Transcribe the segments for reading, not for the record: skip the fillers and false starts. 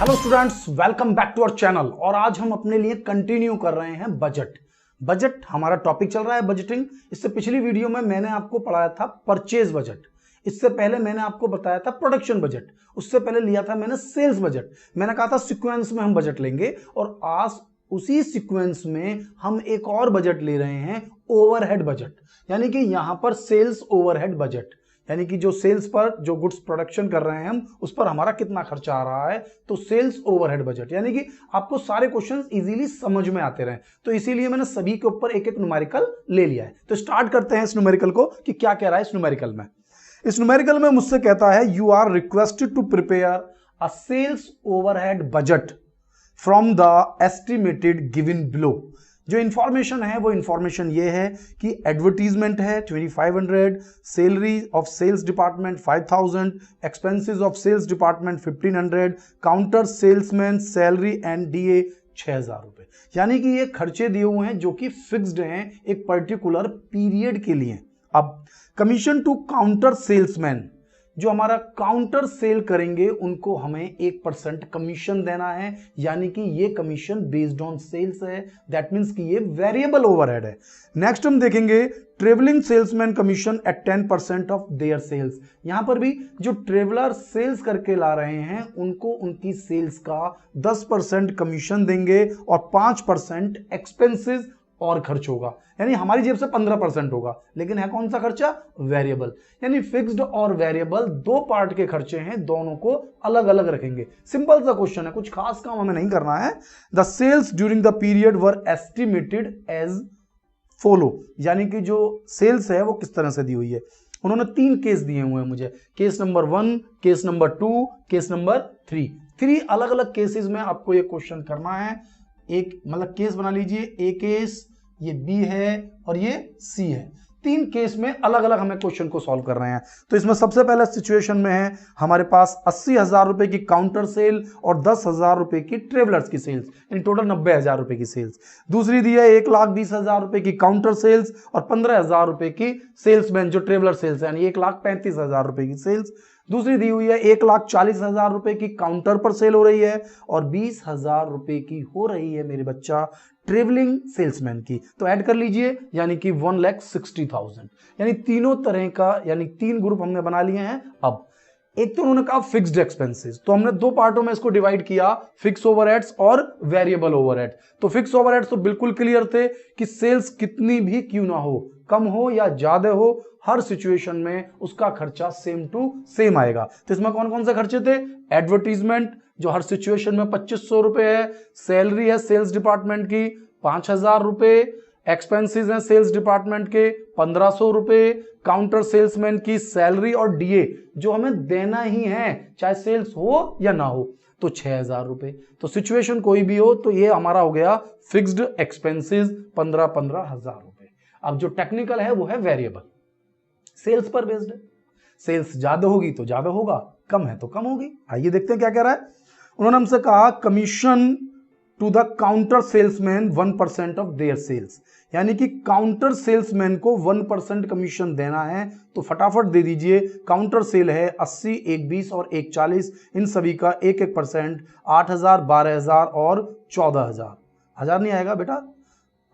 Hello students, welcome back to our channel. और आज हम अपने लिए कंटिन्यू कर रहे हैं बजट हमारा टॉपिक चल रहा है बजटिंग। इससे पिछली वीडियो में मैंने आपको पढ़ाया था परचेज बजट, इससे पहले मैंने आपको बताया था प्रोडक्शन बजट, उससे पहले लिया था मैंने सेल्स बजट। मैंने कहा था सीक्वेंस में हम बजट लेंगे और आज उसी सीक्वेंस में हम एक और बजट ले रहे हैं, ओवरहेड बजट। यानी कि यहां पर सेल्स ओवरहेड बजट, यानी कि जो सेल्स पर जो गुड्स प्रोडक्शन कर रहे हैं हम, उस पर हमारा कितना खर्चा आ रहा है, तो सेल्स ओवरहेड बजट। यानी कि आपको सारे क्वेश्चंस इजीली समझ में आते रहे, तो इसीलिए मैंने सभी के ऊपर एक एक न्यूमेरिकल ले लिया है। तो स्टार्ट करते हैं इस न्यूमेरिकल को कि क्या कह रहा है इस न्यूमेरिकल में। इस न्यूमेरिकल में मुझसे कहता है you are requested to prepare a sales overhead budget from the estimated given below. जो इंफॉर्मेशन है वो इंफॉर्मेशन ये है कि एडवर्टीजमेंट है 2500, salary of sales department 5000, expenses of sales department 1500, counter salesman salary and DA 6000 रुपए। यानी कि ये खर्चे दिए हुए हैं जो कि फिक्स्ड हैं एक पर्टिकुलर पीरियड के लिए। अब कमीशन टू काउंटर सेल्समैन, जो हमारा काउंटर सेल करेंगे उनको हमें 1% कमीशन देना है, यानी कि ये कमीशन बेस्ड ऑन सेल्स है, दैट मींस कि ये वेरिएबल ओवरहेड है। नेक्स्ट हम देखेंगे travelling salesman commission at 10% of their sales. यहां पर भी जो ट्रेवलर सेल्स करके ला रहे हैं उनको उनकी सेल्स का 10% कमीशन देंगे और 5% एक्सपेंसेस और खर्च होगा, यानी हमारी जेब से 15% होगा, लेकिन है कौन सा खर्चा? वेरिएबल। यानी फिक्स्ड और वेरिएबल दो पार्ट के खर्चे हैं, दोनों को अलग अलग रखेंगे। सिंपल सा क्वेश्चन है, कुछ खास काम हमें नहीं करना है। The sales during the period were estimated as follow, यानी कि जो सेल्स है वो किस तरह से दी हुई है। उन्होंने 3 केस दिए हुए हैं मुझे, case number 1, case number 2, case number 3 अलग अलग केसेस में आपको ये क्वेश्चन करना है। एक मतलब केस बना लीजिए, ए केस, ये बी है और ये सी है। 3 केस में अलग अलग हमें क्वेश्चन को सॉल्व कर रहे हैं। तो इसमें सबसे पहले सिचुएशन में है हमारे पास 80,000 रुपए की काउंटर सेल और 10,000 रुपए की ट्रेवलर्स की सेल्स, यानी टोटल 90,000 रुपए की सेल्स। दूसरी दी है 1,20,000 रुपए की काउंटर सेल्स और 15,000 रुपए की सेल्समैन जो ट्रेवलर सेल्स, यानी 1,35,000 रुपए की सेल्स। दूसरी दी हुई है 1,40,000 रुपए की काउंटर पर सेल हो रही है और 20,000 रुपए की हो रही है मेरे बच्चा ट्रेवलिंग सेल्समैन की। तो ऐड कर लीजिए, यानी कि 1,60,000। यानी तीनों तरह का, यानी 3 ग्रुप हमने बना लिए हैं। अब एक तो उन्होंने कहा फिक्स्ड एक्सपेंसेस, तो हमने 2 पार्टों में इसको डिवाइड किया, फिक्स ओवरहेड्स और वेरिएबल ओवरहेड। तो फिक्स ओवरहेड्स तो बिल्कुल क्लियर थे कि सेल्स कितनी भी क्यों ना हो, कम हो या ज्यादा हो, हर सिचुएशन में उसका खर्चा सेम टू सेम आएगा। तो इसमें कौन कौन से खर्चे थे? एडवर्टीजमेंट जो हर सिचुएशन में 2500 रुपए है, सैलरी है सेल्स डिपार्टमेंट की 5,000 रुपए, एक्सपेंसेस हैं सेल्स डिपार्टमेंट के 1,500 रुपए, काउंटर सेल्समैन की सैलरी और डीए जो हमें देना ही है चाहे सेल्स हो या ना हो, तो 6,000 रुपए। तो सिचुएशन कोई भी हो तो ये हमारा हो गया फिक्स्ड एक्सपेंसेस 15,000 रुपए। अब जो टेक्निकल है वो है वेरिएबल, सेल्स पर बेस्ड है। सेल्स ज्यादा होगी तो ज्यादा होगा, कम है तो कम होगी। आइए देखते हैं क्या कह रहा है। उन्होंने हमसे कहा commission to the counter salesman 1% of their sales, यानी कि काउंटर सेल्समैन को 1% कमीशन देना है। तो फटाफट दे दीजिए, काउंटर सेल है 80, 120 और 140, इन सभी का 1-1%, 8,000, 12,000 और 14,000। हजार नहीं आएगा बेटा,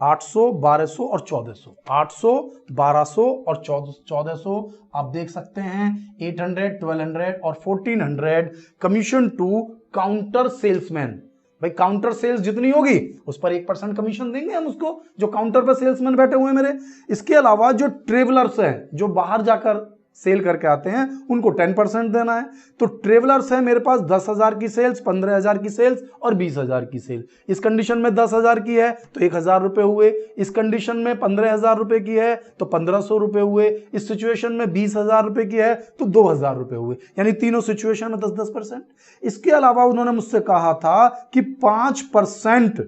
800, 1200 और 1400, 800, 1200 और 1400। आप देख सकते हैं 800, 1200 और 1400 कमीशन टू काउंटर सेल्समैन। भाई काउंटर सेल्स जितनी होगी उस पर 1% कमीशन देंगे हम उसको, जो काउंटर पर सेल्समैन बैठे हुए हैं मेरे। इसके अलावा जो ट्रेवलर्स हैं जो बाहर जाकर सेल करके आते हैं उनको 10% देना है। तो ट्रेवलर्स है मेरे पास 10,000 की सेल्स, 15,000 की सेल्स और 20,000 की सेल। इस कंडीशन में 10,000 की है तो 1,000 रुपए हुए, इस कंडीशन में 15,000 रुपए की है तो 1,500 रुपए हुए, इस सिचुएशन में 20,000 रुपए की है तो 2,000 रुपए हुए, यानी तीनों सिचुएशन में 10-10%। इसके अलावा उन्होंने मुझसे कहा था कि 5%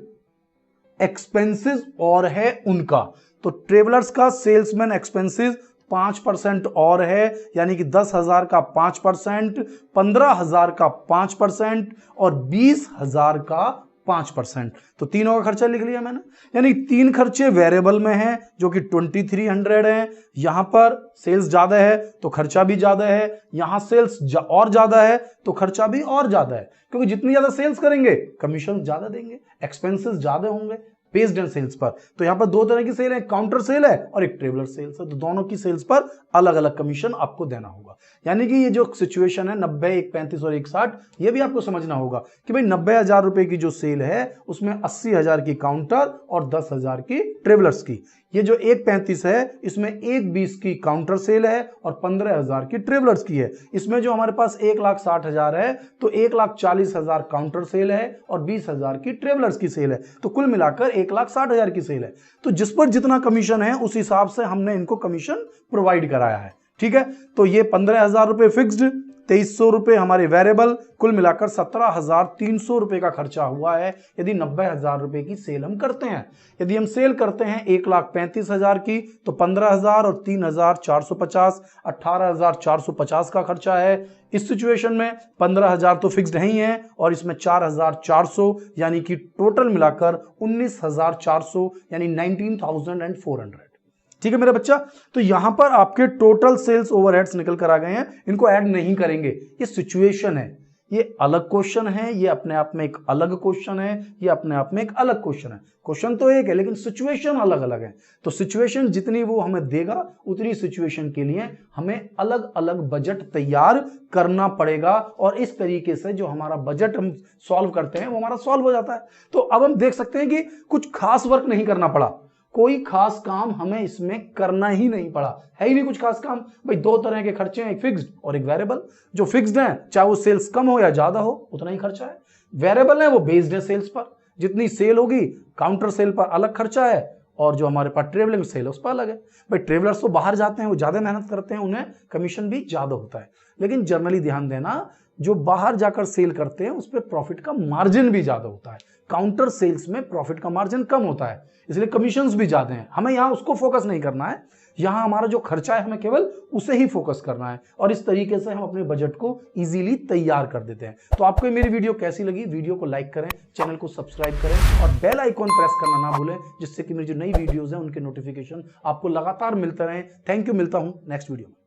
एक्सपेंसेस और है उनका। तो ट्रेवलर्स का सेल्समैन एक्सपेंसेस 5% और है, यानी कि 10,000 का 5%, 15,000 का 5% और 20,000 का 5%। तो तीनों का खर्चा लिख लिया मैंने, यानी 3 खर्चे वेरिएबल में हैं जो कि 2300 हैं। यहां पर सेल्स ज्यादा है तो खर्चा भी ज्यादा है, यहां सेल्स और ज्यादा है तो खर्चा भी और ज्यादा है, क्योंकि जितनी ज्यादा सेल्स करेंगे कमीशन ज्यादा देंगे, एक्सपेंसेस ज्यादा होंगे बेस्ड ऑन सेल्स पर। तो यहां पर 2 तरह की सेल है, काउंटर सेल है और एक ट्रेवलर सेल्स है। तो दोनों की सेल्स पर अलग अलग कमीशन आपको देना होगा। यानी कि ये जो सिचुएशन है 90, 1 35 और 1 60, ये भी आपको समझना होगा कि भाई 90,000 रुपए की जो सेल है उसमें 80,000 की काउंटर और 10,000 की ट्रेवलर्स की। ये जो 1 35 है इसमें 1 20 की काउंटर सेल है और 15,000 की ट्रेवलर्स की है। इसमें जो हमारे पास 1,60,000 है तो 1,40,000 काउंटर सेल है और 20,000 की ट्रेवलर्स की सेल है। तो कुल मिलाकर 1,60,000 की सेल है। तो जिस पर जितना कमीशन है उस हिसाब से हमने इनको कमीशन प्रोवाइड कराया है। ठीक है, तो ये 15,000 रुपए फिक्स्ड, 2300 रुपए हमारे वेरिएबल, कुल मिलाकर 17,300 रुपए का खर्चा हुआ है यदि 90,000 रुपए की सेल हम करते हैं। यदि हम सेल करते हैं 1,35,000 की तो 15,000 और 3,450, 18,450 का खर्चा है। इस सिचुएशन में 15,000 तो फिक्स्ड है ही है और इसमें 4,400 यानी कि टोटल मिलाकर 19,400 यानी 19,400। ठीक है मेरा बच्चा, तो यहां पर आपके टोटल सेल्स ओवरहेड्स निकल कर आ गए हैं, इनको ऐड नहीं करेंगे। ये सिचुएशन है, ये अलग क्वेश्चन है, ये अपने आप में एक अलग क्वेश्चन है, ये अपने आप में एक अलग क्वेश्चन है। क्वेश्चन तो एक है लेकिन सिचुएशन अलग अलग है। तो सिचुएशन जितनी वो हमें देगा उतनी सिचुएशन के लिए हमें अलग अलग बजट तैयार करना पड़ेगा और इस तरीके से जो हमारा बजट हम सॉल्व करते हैं वो हमारा सॉल्व हो जाता है। तो अब हम देख सकते हैं कि कुछ खास वर्क नहीं करना पड़ा, कोई खास काम हमें इसमें करना ही नहीं पड़ा, है ही नहीं कुछ खास काम। भाई 2 तरह के खर्चे हैं, एक फिक्स्ड और एक वेरिएबल। जो फिक्स्ड है चाहे वो सेल्स कम हो या ज्यादा हो उतना ही खर्चा है। वेरिएबल है वो बेस्ड है सेल्स पर, जितनी सेल होगी काउंटर सेल पर अलग खर्चा है और जो हमारे पास ट्रेवलिंग सेल है उस पर अलग है। भाई ट्रेवलर्स तो बाहर जाते हैं, वो ज्यादा मेहनत करते हैं, उन्हें कमीशन भी ज्यादा होता है। लेकिन जनरली ध्यान देना, जो बाहर जाकर सेल करते हैं उस पर प्रॉफिट का मार्जिन भी ज्यादा होता है। काउंटर सेल्स में प्रॉफिट का मार्जिन कम होता है, इसलिए कमीशंस भी ज्यादा हैं। हमें यहां उसको फोकस नहीं करना है, यहां हमारा जो खर्चा है हमें केवल उसे ही फोकस करना है और इस तरीके से हम अपने बजट को इजीली तैयार कर देते हैं। तो आपको मेरी वीडियो कैसी लगी? वीडियो को लाइक करें, चैनल को सब्सक्राइब करें और बेल आइकॉन प्रेस करना ना भूलें, जिससे कि मेरी जो नई वीडियोस हैं उनके नोटिफिकेशन आपको लगातार मिलते रहें। थैंक यू, मिलता हूं नेक्स्ट वीडियो में।